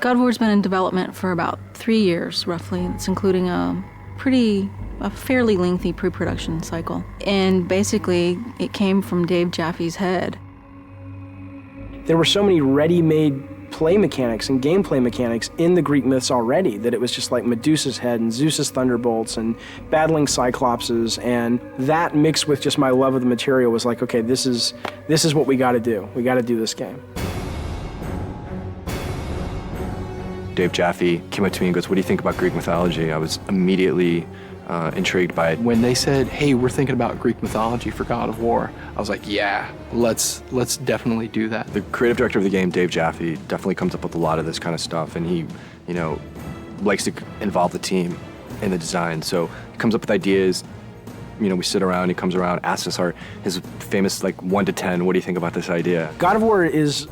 God of War's been in development for about 3 years, roughly. It's including a fairly lengthy pre-production cycle. And basically, it came from Dave Jaffe's head. There were so many ready-made play mechanics and gameplay mechanics in the Greek myths already that it was just like Medusa's head and Zeus's thunderbolts and battling Cyclopses, and that mixed with just my love of the material was like, okay, this is what we gotta do. We gotta do this game. Dave Jaffe came up to me and goes, "What do you think about Greek mythology?" I was immediately intrigued by it. When they said, "Hey, we're thinking about Greek mythology for God of War," I was like, "Yeah, let's definitely do that." The creative director of the game, Dave Jaffe, definitely comes up with a lot of this kind of stuff, and he, likes to involve the team in the design. So he comes up with ideas. We sit around. He comes around, asks us his famous 1 to 10. What do you think about this idea? God of War is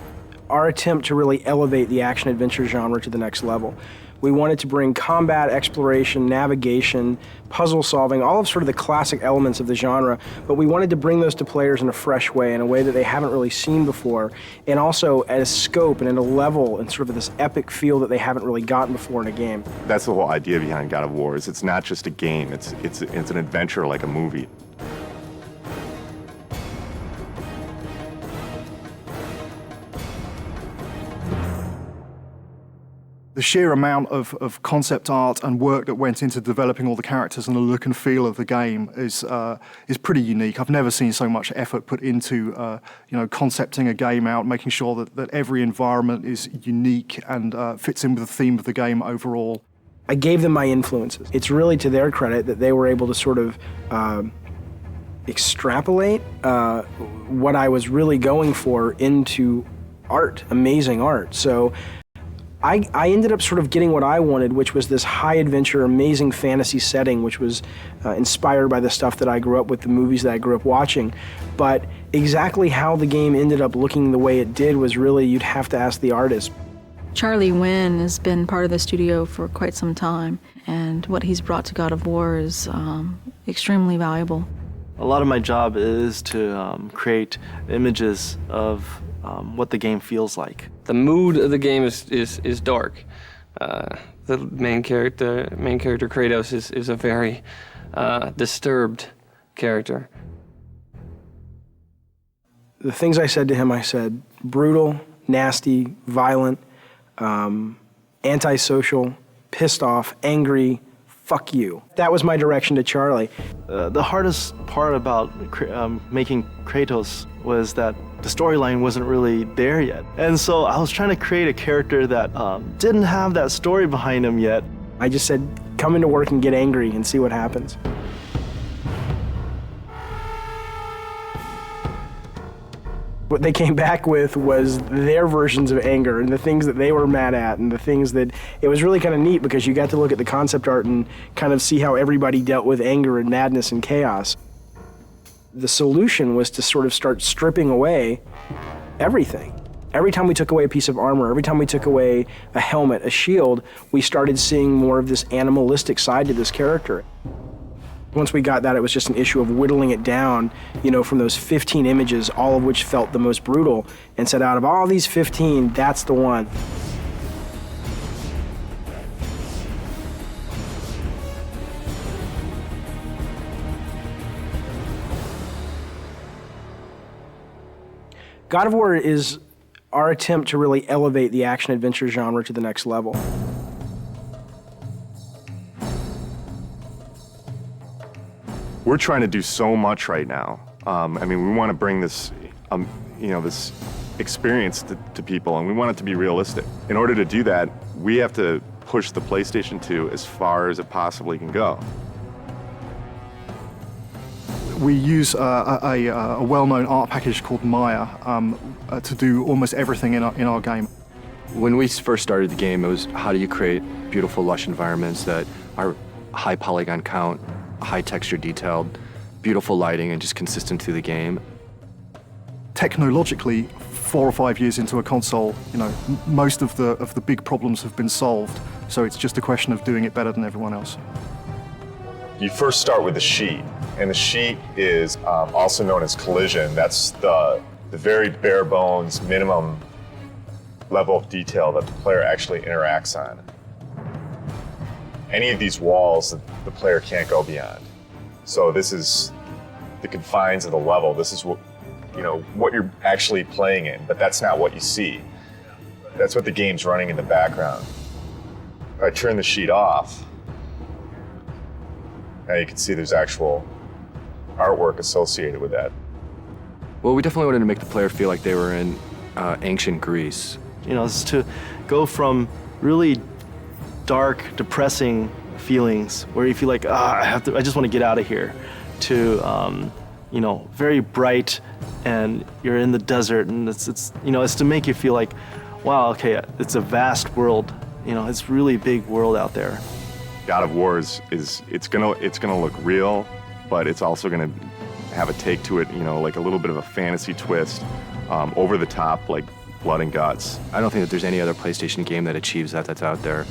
our attempt to really elevate the action-adventure genre to the next level. We wanted to bring combat, exploration, navigation, puzzle solving, all of sort of the classic elements of the genre, but we wanted to bring those to players in a fresh way, in a way that they haven't really seen before, and also at a scope and at a level and sort of this epic feel that they haven't really gotten before in a game. That's the whole idea behind God of War, is it's not just a game, it's an adventure like a movie. The sheer amount of concept art and work that went into developing all the characters and the look and feel of the game is pretty unique. I've never seen so much effort put into concepting a game out, making sure that every environment is unique and fits in with the theme of the game overall. I gave them my influences. It's really to their credit that they were able to sort of extrapolate what I was really going for into art, amazing art. So I ended up sort of getting what I wanted, which was this high adventure, amazing fantasy setting, which was inspired by the stuff that I grew up with, the movies that I grew up watching. But exactly how the game ended up looking the way it did was really, you'd have to ask the artist. Charlie Wynn has been part of the studio for quite some time, and what he's brought to God of War is extremely valuable. A lot of my job is to create images of what the game feels like. The mood of the game is dark. The main character Kratos is a very disturbed character. The things I said to him, I said brutal, nasty, violent, antisocial, pissed off, angry, fuck you. That was my direction to Charlie. The hardest part about making Kratos was that the storyline wasn't really there yet. And so I was trying to create a character that didn't have that story behind him yet. I just said, come into work and get angry and see what happens. What they came back with was their versions of anger and the things that they were mad at and the things that, it was really kind of neat because you got to look at the concept art and kind of see how everybody dealt with anger and madness and chaos. The solution was to sort of start stripping away everything. Every time we took away a piece of armor, every time we took away a helmet, a shield, we started seeing more of this animalistic side to this character. Once we got that, it was just an issue of whittling it down, from those 15 images, all of which felt the most brutal, and said, out of all these 15, that's the one. God of War is our attempt to really elevate the action-adventure genre to the next level. We're trying to do so much right now. We want to bring this, this experience to people, and we want it to be realistic. In order to do that, we have to push the PlayStation 2 as far as it possibly can go. We use a well-known art package called Maya to do almost everything in our game. When we first started the game, it was how do you create beautiful, lush environments that are high polygon count, high texture detailed, beautiful lighting, and just consistent through the game. Technologically, 4 or 5 years into a console, most of the big problems have been solved. So it's just a question of doing it better than everyone else. You first start with the sheet, and the sheet is also known as collision. That's the very bare bones minimum level of detail that the player actually interacts on. Any of these walls that the player can't go beyond. So this is the confines of the level. This is what, what you're actually playing in, but that's not what you see. That's what the game's running in the background. If I turn the sheet off, now you can see there's actual artwork associated with that. Well, we definitely wanted to make the player feel like they were in ancient Greece. It's to go from really dark, depressing feelings where you feel like, I just want to get out of here, to very bright, and you're in the desert, and it's to make you feel like, wow, okay, it's a vast world. It's really big world out there. God of War is it's gonna look real, but it's also gonna have a take to it, like a little bit of a fantasy twist, over the top, like blood and guts. I don't think that there's any other PlayStation game that achieves that that's out there.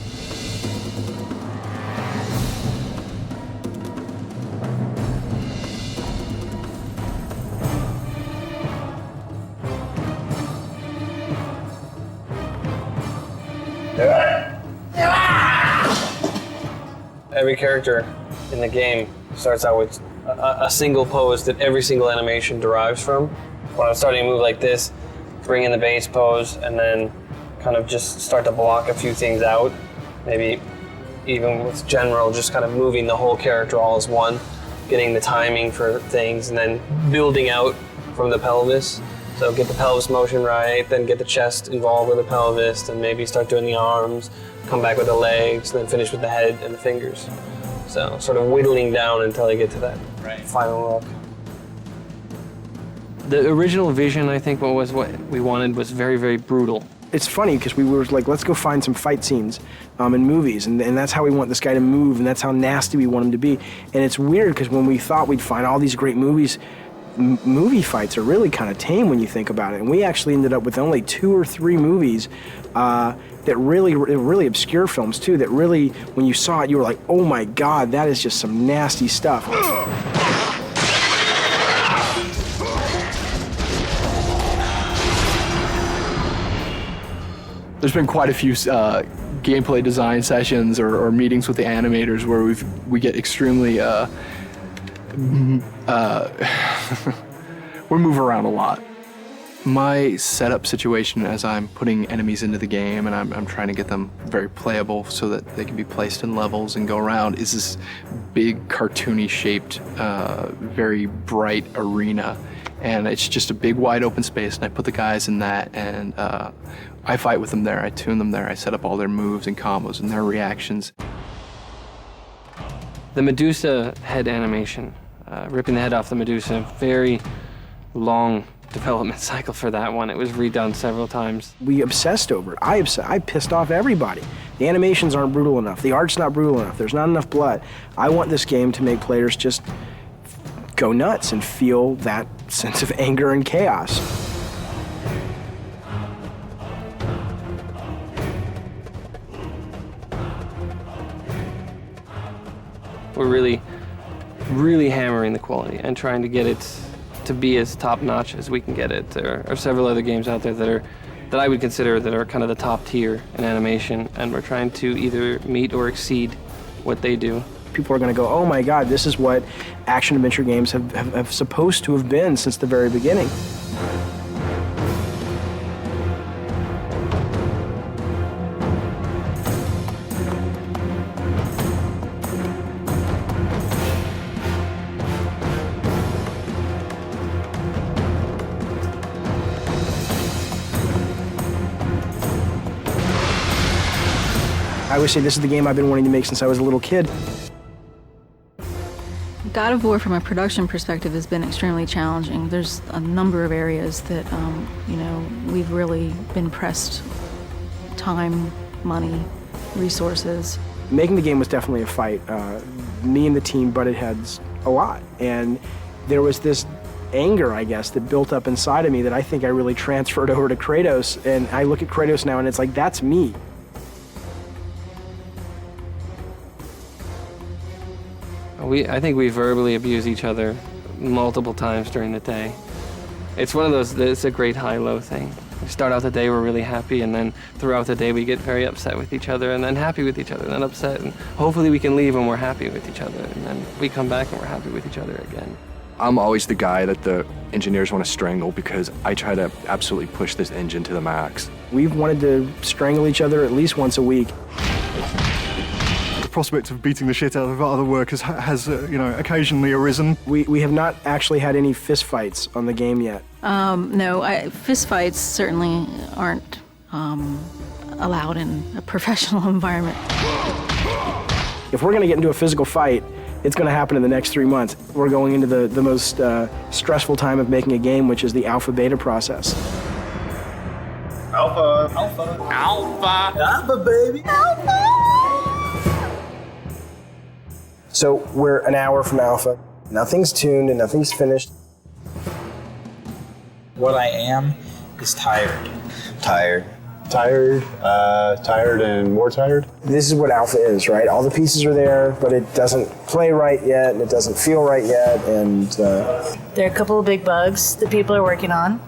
Every character in the game starts out with a single pose that every single animation derives from. When I'm starting to move like this, bring in the base pose, and then kind of just start to block a few things out. Maybe even with general, just kind of moving the whole character all as one, getting the timing for things, and then building out from the pelvis. So get the pelvis motion right, then get the chest involved with the pelvis, and maybe start doing the arms, come back with the legs, and then finish with the head and the fingers. So sort of whittling down until I get to that final look. The original vision, I think, what we wanted was very, very brutal. It's funny because we were like, let's go find some fight scenes in movies, and that's how we want this guy to move, and that's how nasty we want him to be. And it's weird because when we thought we'd find all these great movies, movie fights are really kind of tame when you think about it. And we actually ended up with only 2 or 3 movies that really obscure films too, that really, when you saw it, you were like, oh my God, that is just some nasty stuff. There's been quite a few gameplay design sessions or meetings with the animators where we get extremely we move around a lot. My setup situation as I'm putting enemies into the game and I'm trying to get them very playable so that they can be placed in levels and go around is this big cartoony shaped, very bright arena. And it's just a big wide open space, and I put the guys in that, and I fight with them there, I tune them there, I set up all their moves and combos and their reactions. The Medusa head animation, ripping the head off the Medusa, very long development cycle for that one. It was redone several times. We obsessed over it. I pissed off everybody. The animations aren't brutal enough. The art's not brutal enough. There's not enough blood. I want this game to make players just go nuts and feel that sense of anger and chaos. We're really, really hammering the quality and trying to get it to be as top-notch as we can get it. There are several other games out there that I would consider that are kind of the top tier in animation, and we're trying to either meet or exceed what they do. People are going to go, oh my God, this is what action-adventure games have supposed to have been since the very beginning. I always say this is the game I've been wanting to make since I was a little kid. God of War, from a production perspective, has been extremely challenging. There's a number of areas that, we've really been pressed time, money, resources. Making the game was definitely a fight. Me and the team butted heads a lot, and there was this anger, I guess, that built up inside of me that I think I really transferred over to Kratos, and I look at Kratos now and it's like, that's me. I think we verbally abuse each other multiple times during the day. It's one of those, it's a great high-low thing. We start out the day, we're really happy, and then throughout the day we get very upset with each other, and then happy with each other, and then upset, and hopefully we can leave and we're happy with each other, and then we come back and we're happy with each other again. I'm always the guy that the engineers want to strangle because I try to absolutely push this engine to the max. We've wanted to strangle each other at least once a week. The prospect of beating the shit out of other workers has occasionally arisen. We have not actually had any fist fights on the game yet. No, fist fights certainly aren't allowed in a professional environment. If we're going to get into a physical fight, it's going to happen in the next 3 months. We're going into the most stressful time of making a game, which is the alpha-beta process. Alpha. Alpha. Alpha. Alpha, baby. Alpha. So we're an hour from alpha. Nothing's tuned and nothing's finished. What I am is tired. Tired. Tired and more tired. This is what alpha is, right? All the pieces are there, but it doesn't play right yet, and it doesn't feel right yet, and... There are a couple of big bugs that people are working on.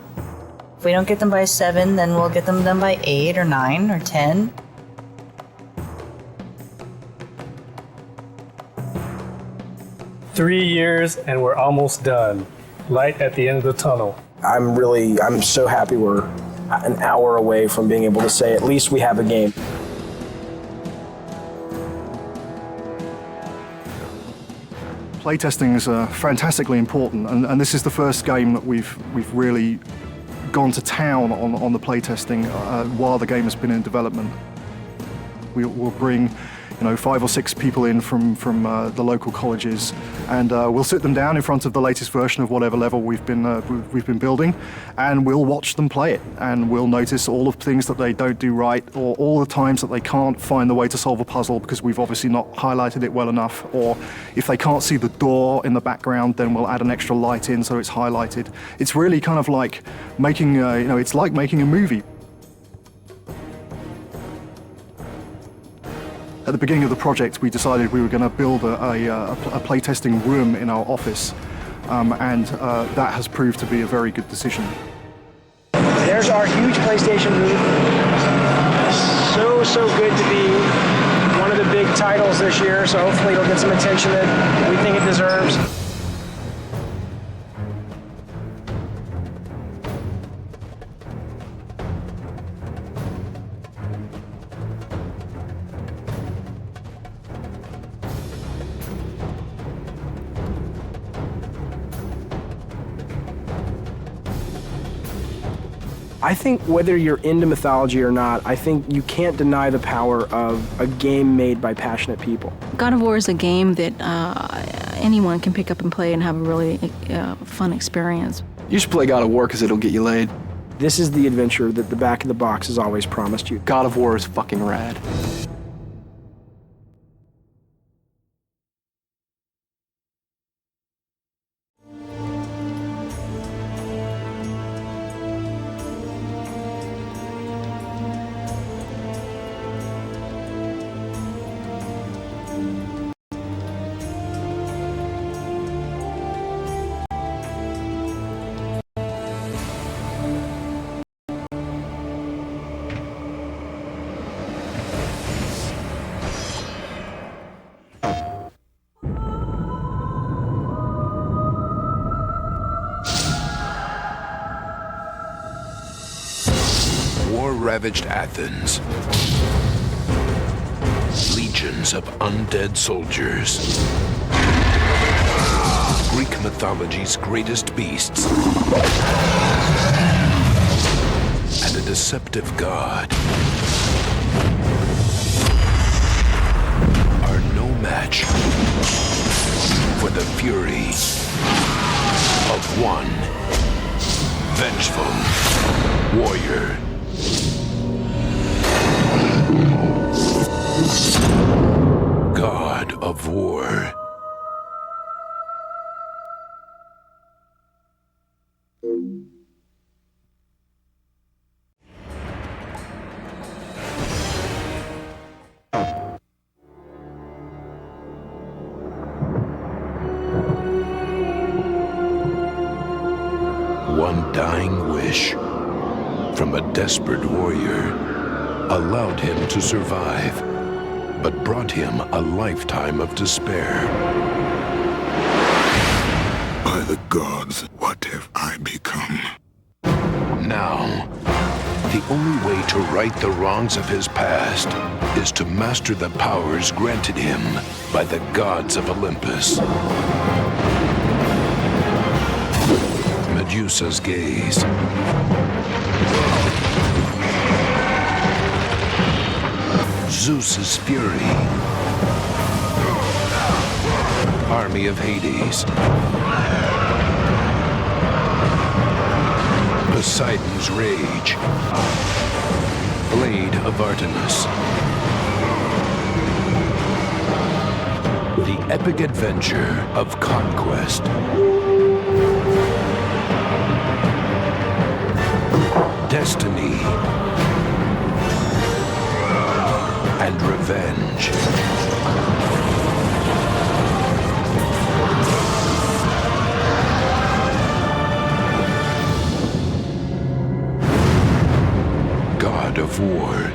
If we don't get them by 7, then we'll get them done by 8 or 9 or 10. Three years and we're almost done. Light at the end of the tunnel. I'm so happy we're an hour away from being able to say at least we have a game. Playtesting is fantastically important, and this is the first game that we've really gone to town on the playtesting while the game has been in development. We'll bring 5 or 6 people in from the local colleges, and we'll sit them down in front of the latest version of whatever level we've been building, and we'll watch them play it, and we'll notice all of the things that they don't do right, or all the times that they can't find the way to solve a puzzle because we've obviously not highlighted it well enough, or if they can't see the door in the background, then we'll add an extra light in so it's highlighted. It's really kind of like making it's like making a movie. At the beginning of the project, we decided we were going to build a playtesting room in our office, and that has proved to be a very good decision. There's our huge PlayStation booth. So good to be one of the big titles this year, so hopefully it'll get some attention that we think it deserves. I think whether you're into mythology or not, I think you can't deny the power of a game made by passionate people. God of War is a game that anyone can pick up and play and have a really fun experience. You should play God of War because it'll get you laid. This is the adventure that the back of the box has always promised you. God of War is fucking rad. War-ravaged Athens. Legions of undead soldiers. Greek mythology's greatest beasts. And a deceptive god are no match for the fury of one vengeful warrior. God of War. One dying wish from a desperate warrior allowed him to survive, but brought him a lifetime of despair. By the gods, what have I become? Now, the only way to right the wrongs of his past is to master the powers granted him by the gods of Olympus. Medusa's gaze. Zeus's fury. Army of Hades. Poseidon's rage. Blade of Artemis. The epic adventure of conquest. Destiny. And revenge. God of War.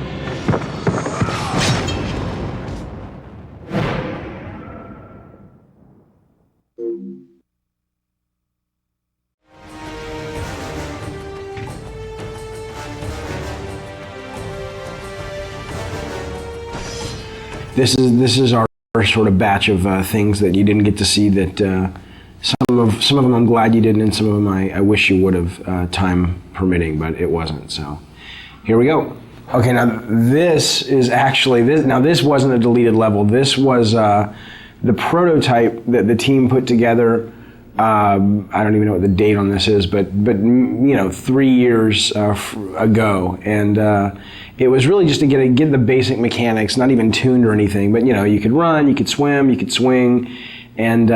This is our sort of batch of things that you didn't get to see. That some of them I'm glad you didn't, and some of them I wish you would have, time permitting, but it wasn't. So here we go. Okay, now this is actually this. Now this wasn't a deleted level. This was the prototype that the team put together. I don't even know what the date on this is, but 3 years ago, and it was really just to get the basic mechanics, not even tuned or anything, but you could run, you could swim, you could swing, and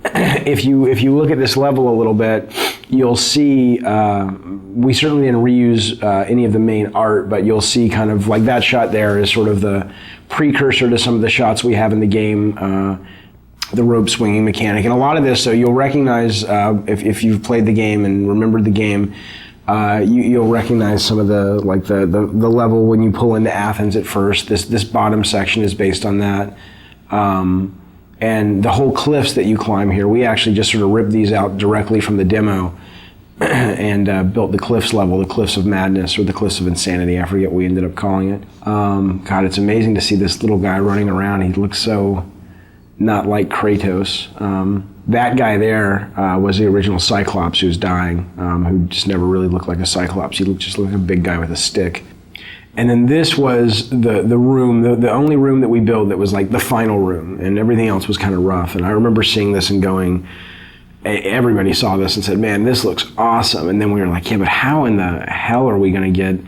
if you look at this level a little bit, you'll see we certainly didn't reuse any of the main art, but you'll see kind of like that shot there is sort of the precursor to some of the shots we have in the game. The rope swinging mechanic, and a lot of this, so you'll recognize if you've played the game and remembered the game, you'll recognize some of the level when you pull into Athens at first. This bottom section is based on that, and the whole cliffs that you climb here, we actually just sort of ripped these out directly from the demo and built the cliffs level, the Cliffs of Madness or the Cliffs of Insanity. I forget what we ended up calling it. God, it's amazing to see this little guy running around. He looks so not like Kratos. That guy there was the original Cyclops who's dying, who just never really looked like a Cyclops. He just looked like a big guy with a stick. And then this was the room, the only room that we built that was like the final room, and everything else was kind of rough. And I remember seeing this and going, everybody saw this and said, man, this looks awesome. And then we were like, yeah, but how in the hell are we gonna get,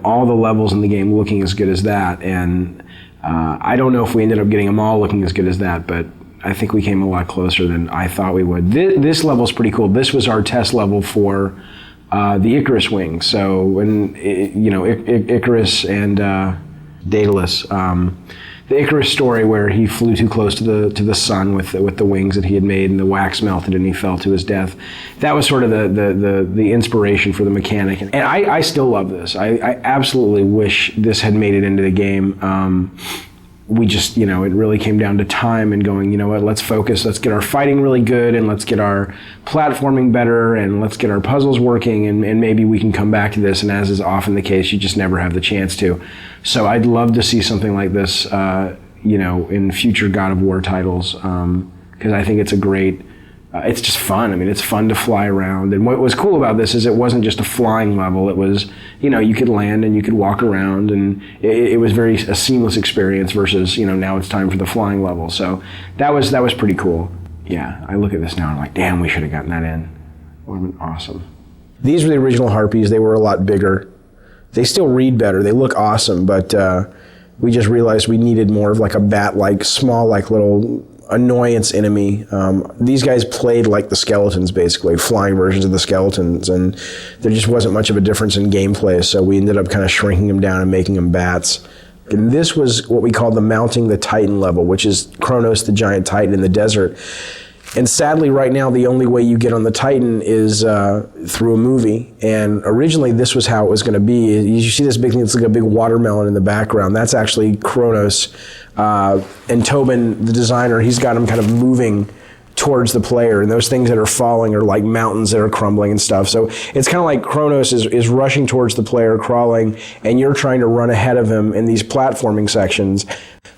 all the levels in the game looking as good as that? And I don't know if we ended up getting them all looking as good as that, but I think we came a lot closer than I thought we would. This level's pretty cool. This was our test level for the Icarus wing. So when Icarus and Daedalus, the Icarus story where he flew too close to the sun with the wings that he had made, and the wax melted and he fell to his death. That was sort of the inspiration for the mechanic. And I still love this. I absolutely wish this had made it into the game. We just, it really came down to time and going, you know what, let's focus, let's get our fighting really good, and let's get our platforming better, and let's get our puzzles working, and maybe we can come back to this. And as is often the case, you just never have the chance to. So I'd love to see something like this, in future God of War titles, because I think it's a great, it's just fun. I mean, it's fun to fly around. And what was cool about this is it wasn't just a flying level. It was, you could land and you could walk around, and it was a seamless experience versus, now it's time for the flying level. So that was pretty cool. Yeah, I look at this now and I'm like, damn, we should have gotten that in. It would have been awesome. These were the original Harpies. They were a lot bigger. They still read better. They look awesome, but we just realized we needed more of like a bat-like, small, like little annoyance enemy. These guys played like the skeletons, basically, flying versions of the skeletons, and there just wasn't much of a difference in gameplay, so we ended up kind of shrinking them down and making them bats. And this was what we called the Mounting the Titan level, which is Kronos, the giant titan in the desert. And sadly, right now, the only way you get on the Titan is through a movie. And originally, this was how it was going to be. You see this big thing, it's like a big watermelon in the background. That's actually Kratos. And Tobin, the designer, he's got him kind of moving towards the player, and those things that are falling are like mountains that are crumbling and stuff. So it's kind of like Kratos is rushing towards the player, crawling, and you're trying to run ahead of him in these platforming sections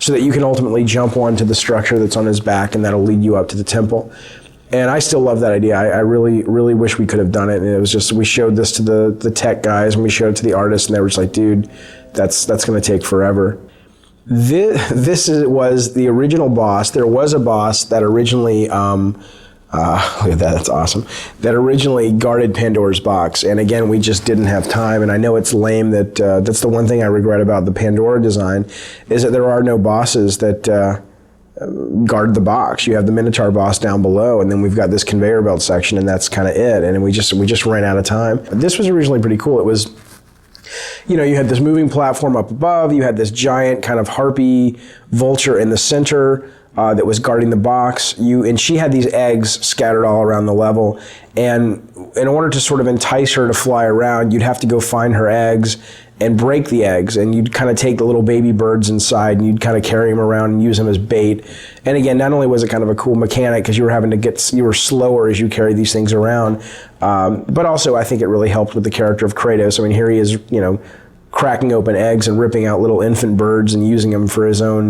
so that you can ultimately jump onto the structure that's on his back, and that'll lead you up to the temple. And I still love that idea. I really, really wish we could have done it. And it was just, we showed this to the tech guys, and we showed it to the artists, and they were just like, dude, that's going to take forever. Was the original boss. There was a boss that originally, look at that, that's awesome, that originally guarded Pandora's box. And again, we just didn't have time. And I know it's lame that that's the one thing I regret about the Pandora design, is that there are no bosses that guard the box. You have the Minotaur boss down below, and then we've got this conveyor belt section, and that's kind of it. And we just ran out of time. This was originally pretty cool. It was, you know, you had this moving platform up above, you had this giant kind of harpy vulture in the center that was guarding the box. And she had these eggs scattered all around the level. And in order to sort of entice her to fly around, you'd have to go find her eggs and break the eggs. And you'd kind of take the little baby birds inside, and you'd kind of carry them around and use them as bait. And again, not only was it kind of a cool mechanic because you were slower as you carried these things around, but also I think it really helped with the character of Kratos. I mean, here he is, you know, cracking open eggs and ripping out little infant birds and using them for his own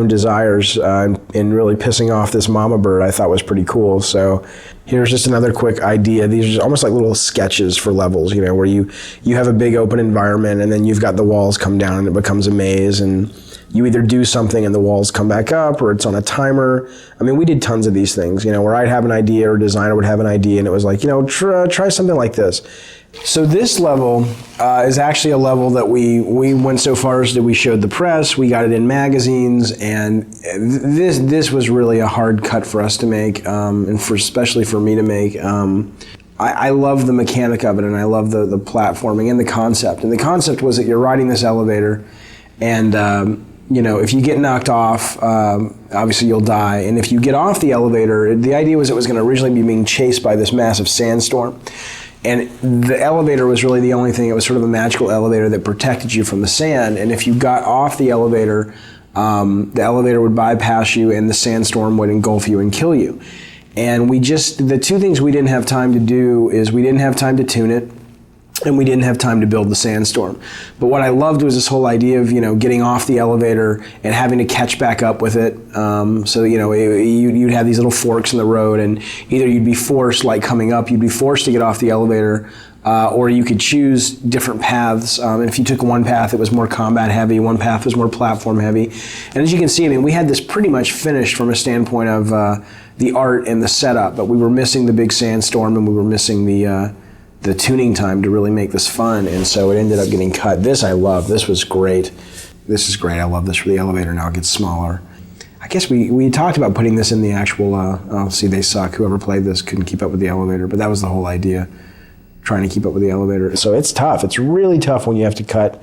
desires, and really pissing off this mama bird. I thought was pretty cool. So here's just another quick idea. These are just almost like little sketches for levels, you know, where you have a big open environment, and then you've got the walls come down and it becomes a maze, and you either do something and the walls come back up, or it's on a timer. I mean, we did tons of these things, you know, where I'd have an idea or a designer would have an idea, and it was like, you know, try something like this. So this level is actually a level that we went so far as that we showed the press, we got it in magazines, and this was really a hard cut for us to make, and especially for me to make. I love the mechanic of it, and I love the platforming and the concept. And the concept was that you're riding this elevator, and you know, if you get knocked off, obviously you'll die. And if you get off the elevator, the idea was it was going to originally be being chased by this massive sandstorm. And the elevator was really the only thing. It was sort of a magical elevator that protected you from the sand. And if you got off the elevator would bypass you, and the sandstorm would engulf you and kill you. And the two things we didn't have time to do is we didn't have time to tune it, and we didn't have time to build the sandstorm. But what I loved was this whole idea of, you know, getting off the elevator and having to catch back up with it. So, you know, you'd have these little forks in the road, and either you'd be forced, like coming up, you'd be forced to get off the elevator, or you could choose different paths. And if you took one path, it was more combat heavy, one path was more platform heavy. And as you can see, I mean, we had this pretty much finished from a standpoint of the art and the setup, but we were missing the big sandstorm, and we were missing the tuning time to really make this fun, and so it ended up getting cut. This I love. This was great. This is great. I love this for the elevator. Now it gets smaller. I guess we talked about putting this in the actual, see, they suck. Whoever played this couldn't keep up with the elevator, but that was the whole idea, trying to keep up with the elevator. So it's tough. It's really tough when you have to cut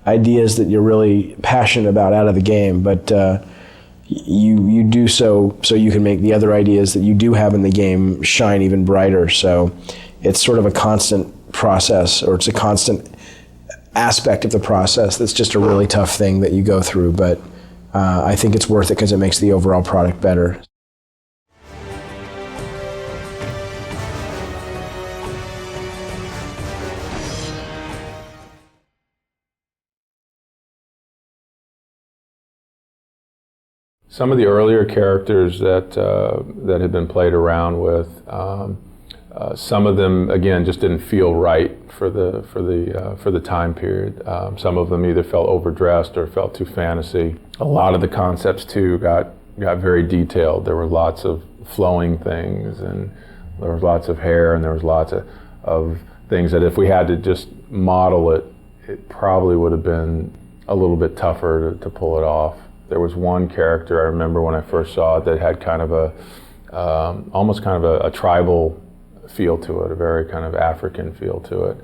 ideas that you're really passionate about out of the game, but you do so you can make the other ideas that you do have in the game shine even brighter. So it's sort of a constant process, or it's a constant aspect of the process that's just a really tough thing that you go through, but I think it's worth it because it makes the overall product better. Some of the earlier characters that had been played around with, some of them again just didn't feel right for the time period. Some of them either felt overdressed or felt too fantasy. A lot of the concepts too got very detailed. There were lots of flowing things, and there was lots of hair, and there was lots of things that if we had to just model it, it probably would have been a little bit tougher to pull it off. There was one character I remember when I first saw it that had kind of almost kind of a tribal feel to it, a very kind of African feel to it,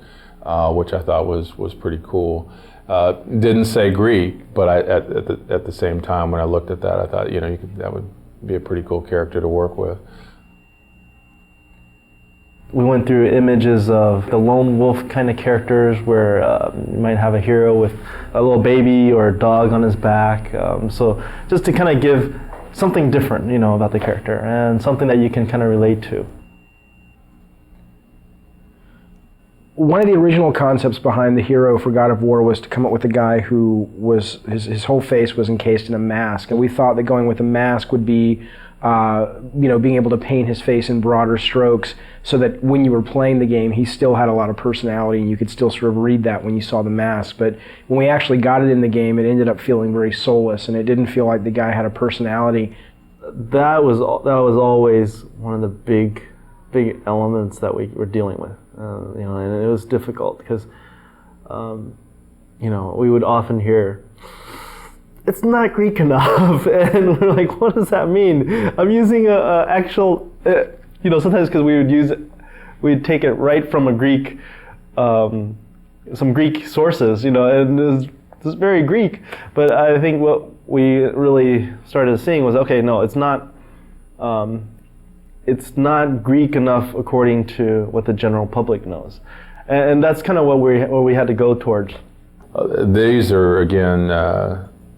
which I thought was pretty cool. Didn't say Greek, but at the same time when I looked at that, I thought, you know, that would be a pretty cool character to work with. We went through images of the lone wolf kind of characters where you might have a hero with a little baby or a dog on his back. So just to kind of give something different, about the character and something that you can kind of relate to. One of the original concepts behind the hero for God of War was to come up with a guy who was, his whole face was encased in a mask. And we thought that going with a mask would be, being able to paint his face in broader strokes so that when you were playing the game, he still had a lot of personality and you could still sort of read that when you saw the mask. But when we actually got it in the game, it ended up feeling very soulless and it didn't feel like the guy had a personality. That was always one of the big elements that we were dealing with. And it was difficult because, we would often hear, it's not Greek enough, and we're like, what does that mean? I'm using a actual, sometimes because we'd take it right from a Greek, some Greek sources, and it's very Greek. But I think what we really started seeing was, okay, no, it's not Greek enough according to what the general public knows, and that's kind of what we had to go towards. These are again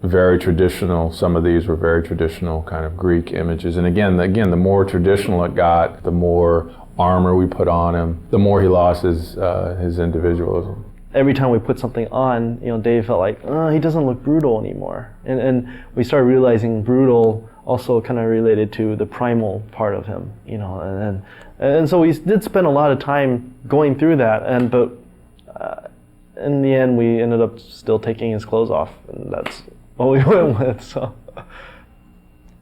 very traditional. Some of these were very traditional kind of Greek images, and again, the more traditional it got, the more armor we put on him, the more he lost his individualism. Every time we put something on, Dave felt like, he doesn't look brutal anymore, and we started realizing brutal also kind of related to the primal part of him, and so we did spend a lot of time going through that, but in the end we ended up still taking his clothes off, and that's what we went with. So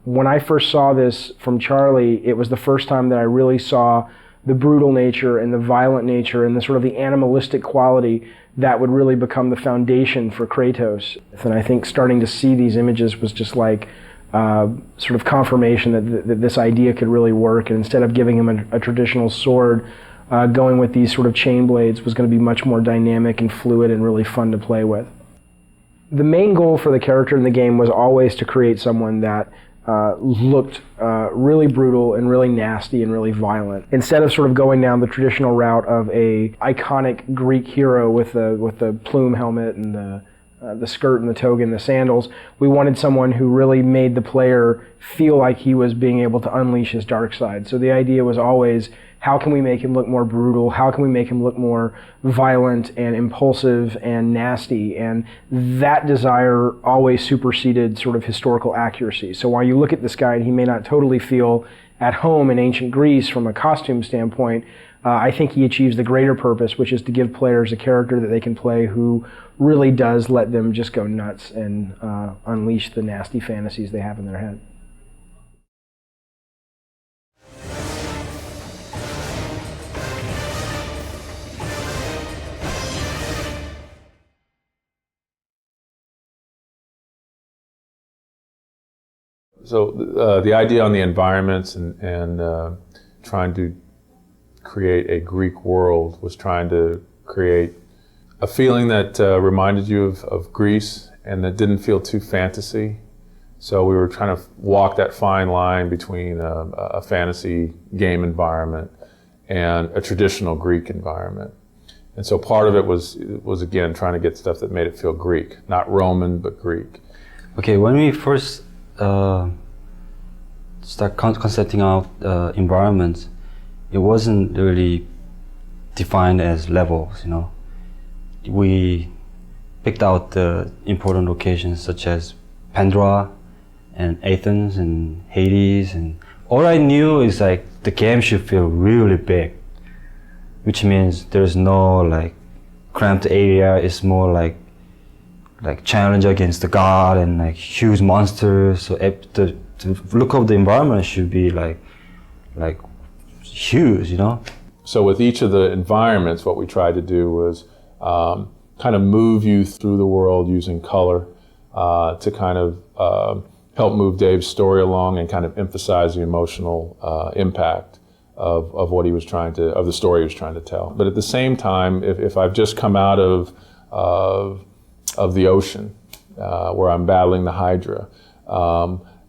when I first saw this from Charlie, it was the first time that I really saw the brutal nature and the violent nature and the sort of the animalistic quality that would really become the foundation for Kratos. And I think starting to see these images was just like sort of confirmation that this idea could really work, and instead of giving him a traditional sword, going with these sort of chain blades was going to be much more dynamic and fluid and really fun to play with. The main goal for the character in the game was always to create someone that looked really brutal and really nasty and really violent. Instead of sort of going down the traditional route of a iconic Greek hero with the plume helmet and the skirt and the toga and the sandals, we wanted someone who really made the player feel like he was being able to unleash his dark side. So the idea was always, how can we make him look more brutal? How can we make him look more violent and impulsive and nasty? And that desire always superseded sort of historical accuracy. So while you look at this guy and he may not totally feel at home in ancient Greece from a costume standpoint, I think he achieves the greater purpose, which is to give players a character that they can play who really does let them just go nuts and unleash the nasty fantasies they have in their head. So the idea on the environments and trying to create a Greek world was trying to create a feeling that reminded you of Greece and that didn't feel too fantasy. So we were trying to walk that fine line between a fantasy game environment and a traditional Greek environment. And so part of it was again trying to get stuff that made it feel Greek, not Roman, but Greek. Okay, when we first start concepting out environments, it wasn't really defined as levels, We picked out the important locations such as Pandora and Athens and Hades, and all I knew is like the game should feel really big, which means there's no cramped area. It's more like challenge against the god and huge monsters. So the look of the environment should be like huge, So with each of the environments, what we tried to do was kind of move you through the world using color to kind of help move Dave's story along and kind of emphasize the emotional impact of what he was trying to, of the story he was trying to tell. But at the same time, if I've just come out of the ocean where I'm battling the Hydra,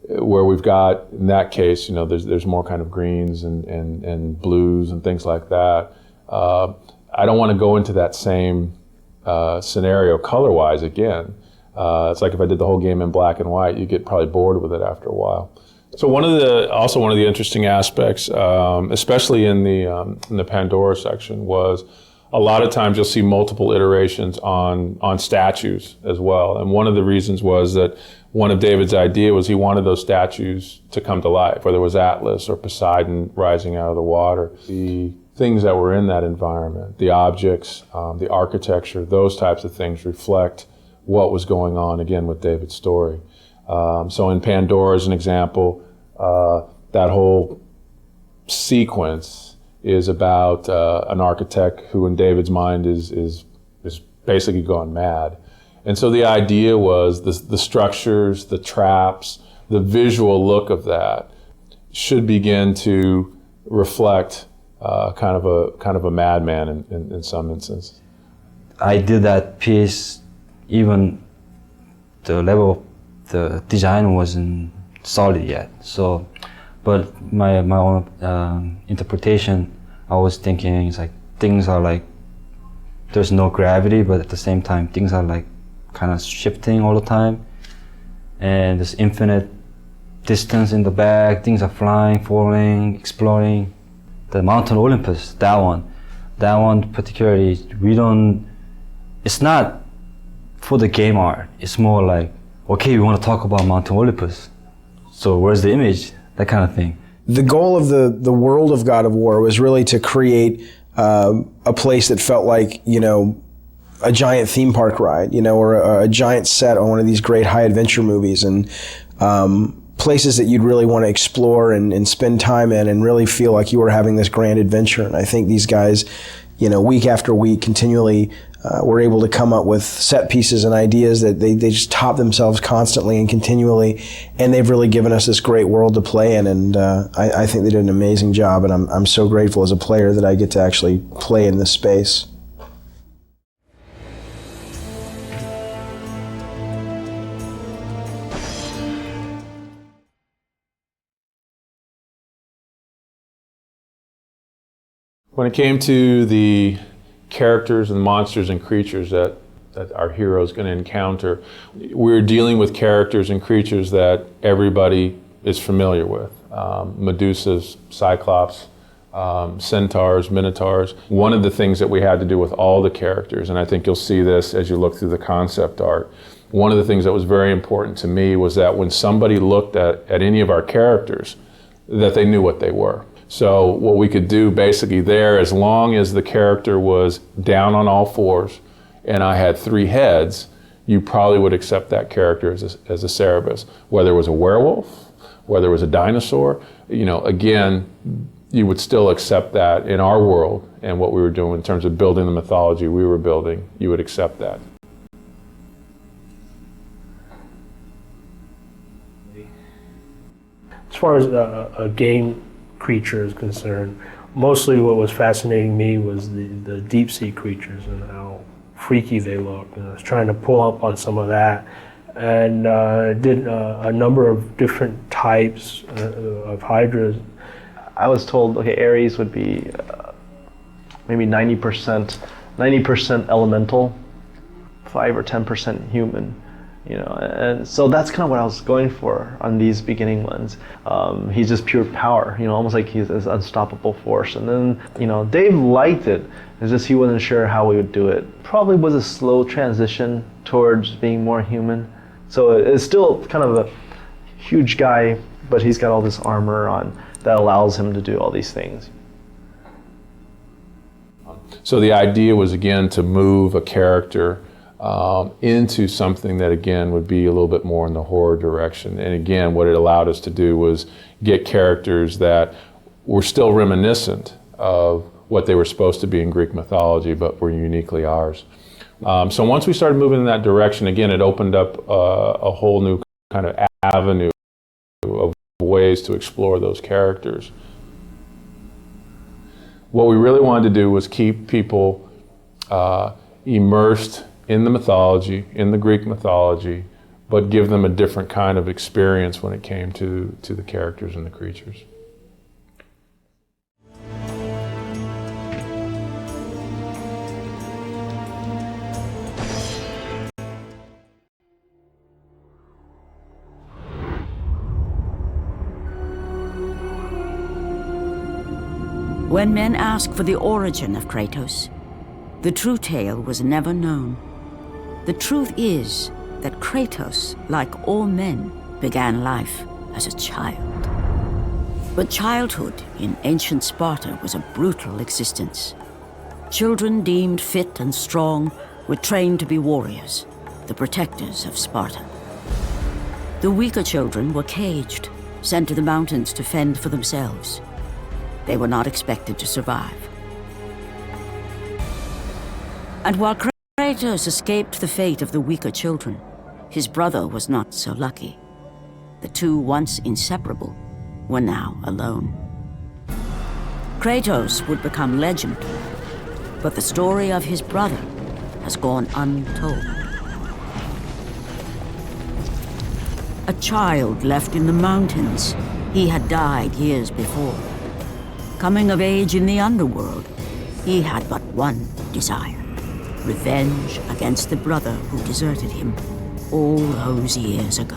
where we've got, in that case, there's more kind of greens and blues and things like that. I don't want to go into that same scenario color-wise again. It's like if I did the whole game in black and white, you get probably bored with it after a while. So one of the interesting aspects, especially in the Pandora section, was a lot of times you'll see multiple iterations on statues as well. And one of the reasons was that one of David's idea was he wanted those statues to come to life, whether it was Atlas or Poseidon rising out of the water. The things that were in that environment, the objects, the architecture, those types of things reflect what was going on, again, with David's story. So in Pandora, as an example, that whole sequence is about an architect who, in David's mind, is basically gone mad. And so the idea was the structures, the traps, the visual look of that should begin to reflect kind of a madman in some instance. I did that piece, even the level of the design wasn't solid yet. So, but my own interpretation, I was thinking it's like things are like there's no gravity, but at the same time things are like kind of shifting all the time, and there's infinite distance in the back. Things are flying, falling, exploring. The Mountain Olympus, that one particularly, it's not for the game art. It's more like, okay, we want to talk about Mountain Olympus, so where's the image? That kind of thing. The goal of the world of God of War was really to create a place that felt like, a giant theme park ride, or a giant set on one of these great high adventure movies, and places that you'd really want to explore and spend time in and really feel like you were having this grand adventure. And I think these guys, week after week, continually were able to come up with set pieces and ideas that they just top themselves constantly and continually, and they've really given us this great world to play in, and I think they did an amazing job, and I'm so grateful as a player that I get to actually play in this space. When it came to the characters and monsters and creatures that our hero is going to encounter, we're dealing with characters and creatures that everybody is familiar with. Medusas, Cyclops, centaurs, minotaurs. One of the things that we had to do with all the characters, and I think you'll see this as you look through the concept art, one of the things that was very important to me was that when somebody looked at any of our characters, that they knew what they were. So what we could do basically there, as long as the character was down on all fours and I had 3 heads, you probably would accept that character as a Cerberus. Whether it was a werewolf, whether it was a dinosaur, again, you would still accept that in our world and what we were doing in terms of building the mythology we were building, you would accept that. As far as a game creature is concerned, mostly what was fascinating me was the deep sea creatures and how freaky they look. And I was trying to pull up on some of that, and did a number of different types of hydras. I was told, okay, Ares would be maybe 90% elemental, 5 or 10% human. And so that's kind of what I was going for on these beginning ones. He's just pure power, almost like he's this unstoppable force. And then, Dave liked it. It's just he wasn't sure how we would do it. Probably was a slow transition towards being more human. So it's still kind of a huge guy, but he's got all this armor on that allows him to do all these things. So the idea was, again, to move a character into something that, again, would be a little bit more in the horror direction. And again, what it allowed us to do was get characters that were still reminiscent of what they were supposed to be in Greek mythology, but were uniquely ours. So once we started moving in that direction, again, it opened up a whole new kind of avenue of ways to explore those characters. What we really wanted to do was keep people immersed in the mythology, in the Greek mythology, but give them a different kind of experience when it came to the characters and the creatures. When men ask for the origin of Kratos, the true tale was never known. The truth is that Kratos, like all men, began life as a child. But childhood in ancient Sparta was a brutal existence. Children deemed fit and strong were trained to be warriors, the protectors of Sparta. The weaker children were caged, sent to the mountains to fend for themselves. They were not expected to survive. And while Kratos escaped the fate of the weaker children, his brother was not so lucky. The two, once inseparable, were now alone. Kratos would become legend, but the story of his brother has gone untold. A child left in the mountains, he had died years before. Coming of age in the underworld, he had but one desire: revenge against the brother who deserted him all those years ago.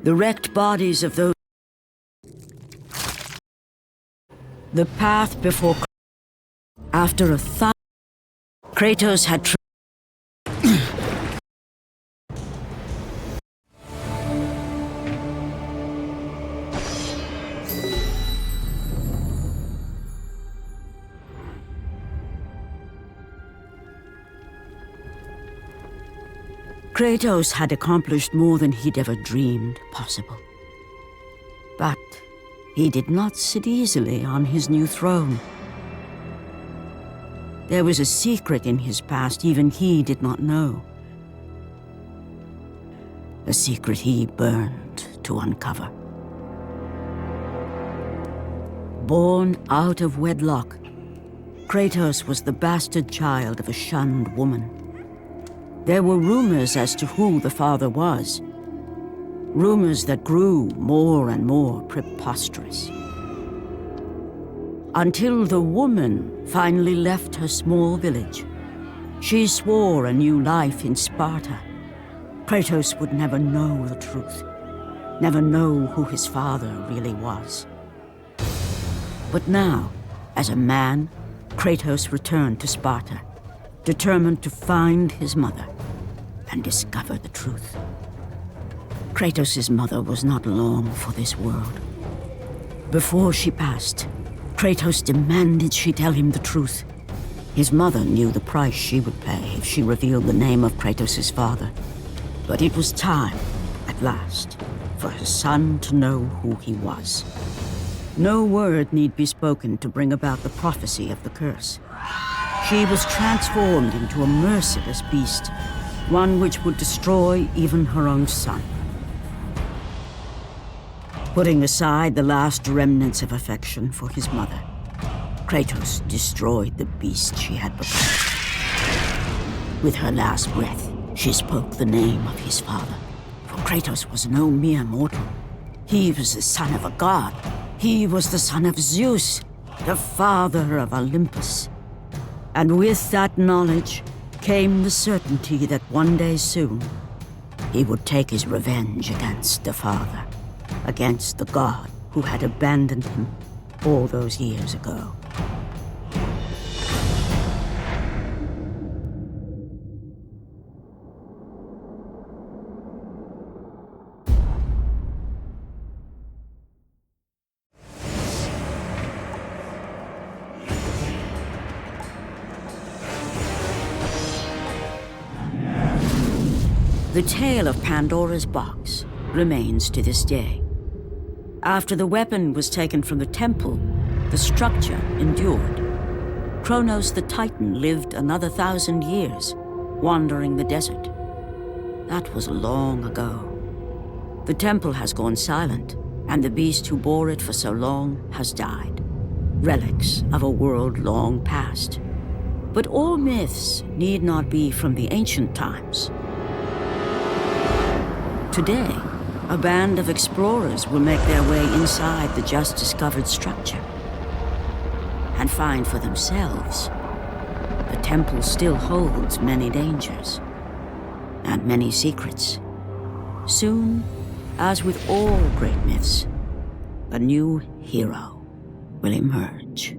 The wrecked bodies of those... The path before... After a thought, Kratos had... Kratos had accomplished more than he'd ever dreamed possible. But he did not sit easily on his new throne. There was a secret in his past even he did not know. A secret he burned to uncover. Born out of wedlock, Kratos was the bastard child of a shunned woman. There were rumors as to who the father was. Rumors that grew more and more preposterous. Until the woman finally left her small village. She swore a new life in Sparta. Kratos would never know the truth. Never know who his father really was. But now, as a man, Kratos returned to Sparta, determined to find his mother and discover the truth. Kratos' mother was not long for this world. Before she passed, Kratos demanded she tell him the truth. His mother knew the price she would pay if she revealed the name of Kratos' father. But it was time, at last, for her son to know who he was. No word need be spoken to bring about the prophecy of the curse. She was transformed into a merciless beast, one which would destroy even her own son. Putting aside the last remnants of affection for his mother, Kratos destroyed the beast she had become. With her last breath, she spoke the name of his father. For Kratos was no mere mortal. He was the son of a god. He was the son of Zeus, the father of Olympus. And with that knowledge came the certainty that one day soon, he would take his revenge against the father, against the god who had abandoned him all those years ago. The tale of Pandora's box remains to this day. After the weapon was taken from the temple, the structure endured. Kronos the Titan lived another 1,000 years, wandering the desert. That was long ago. The temple has gone silent, and the beast who bore it for so long has died. Relics of a world long past. But all myths need not be from the ancient times. Today, a band of explorers will make their way inside the just-discovered structure and find for themselves the temple still holds many dangers and many secrets. Soon, as with all great myths, a new hero will emerge.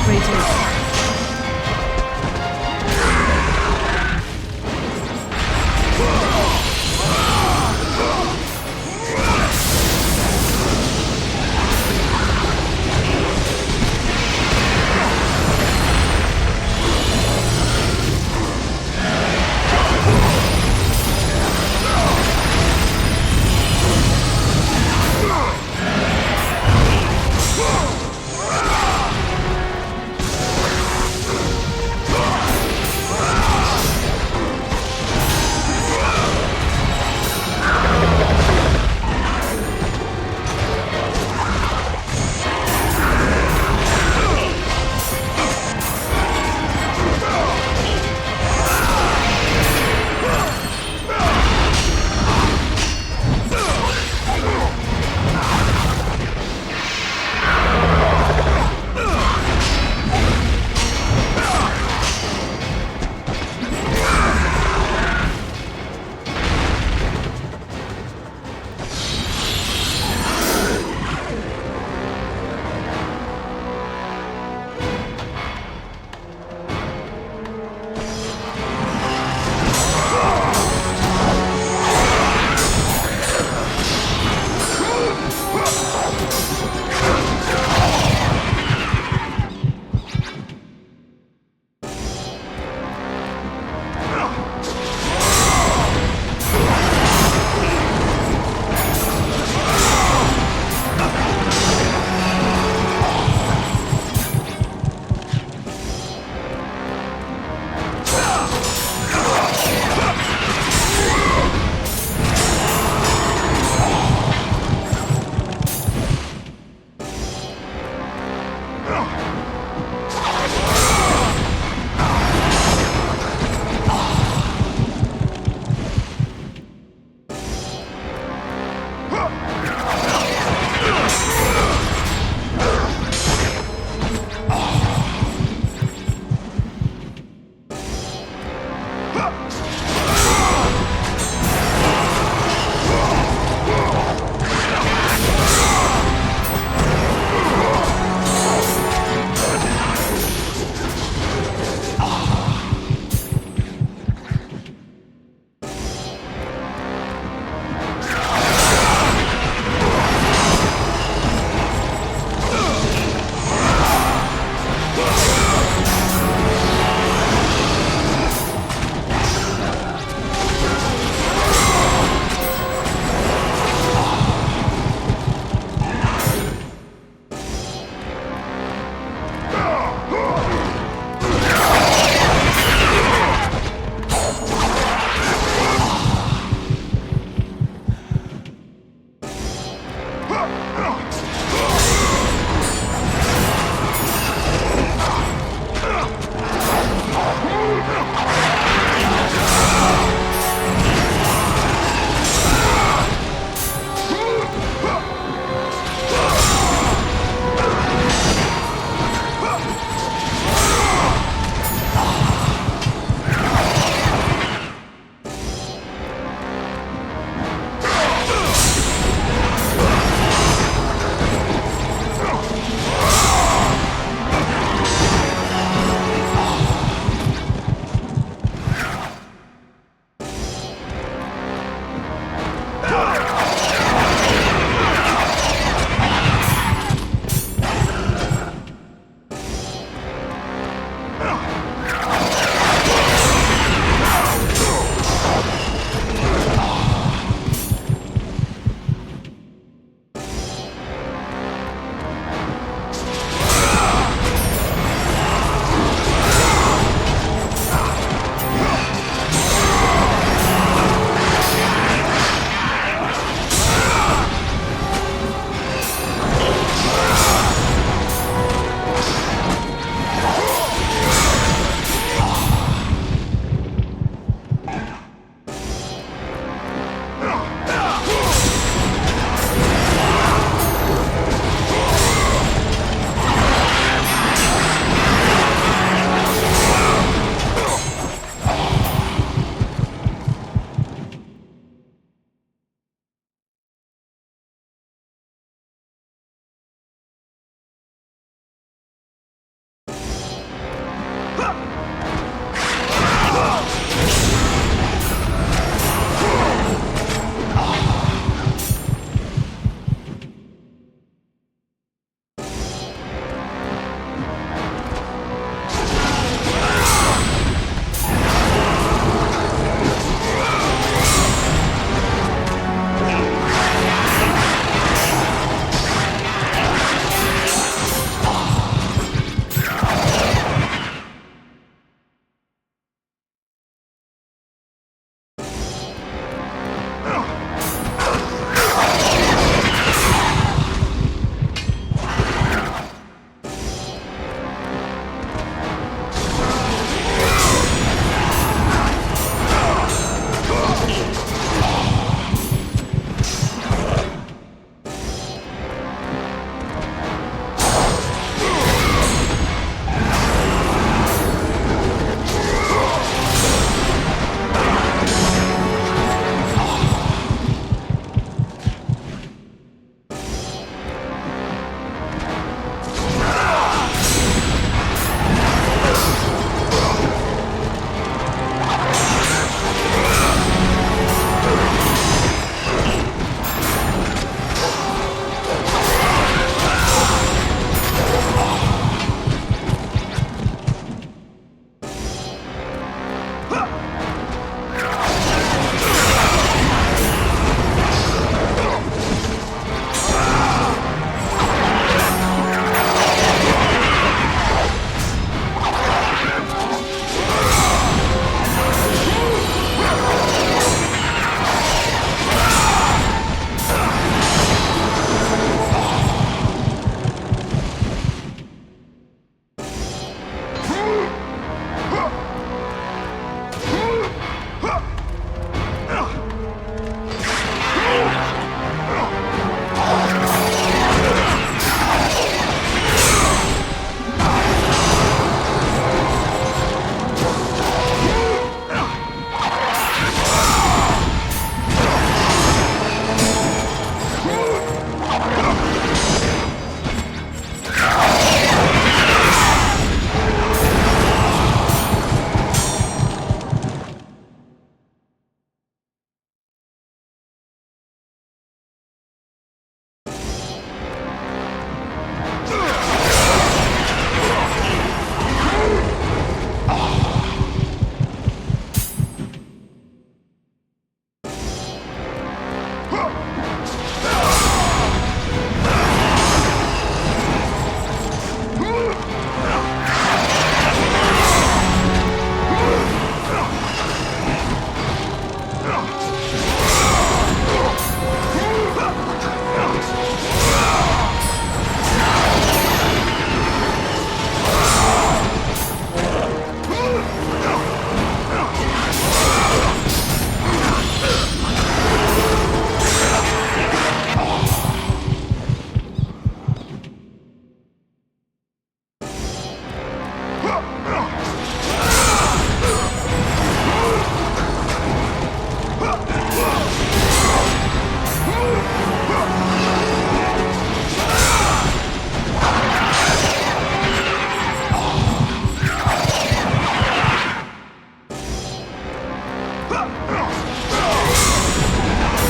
Kratos.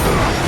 Sparta.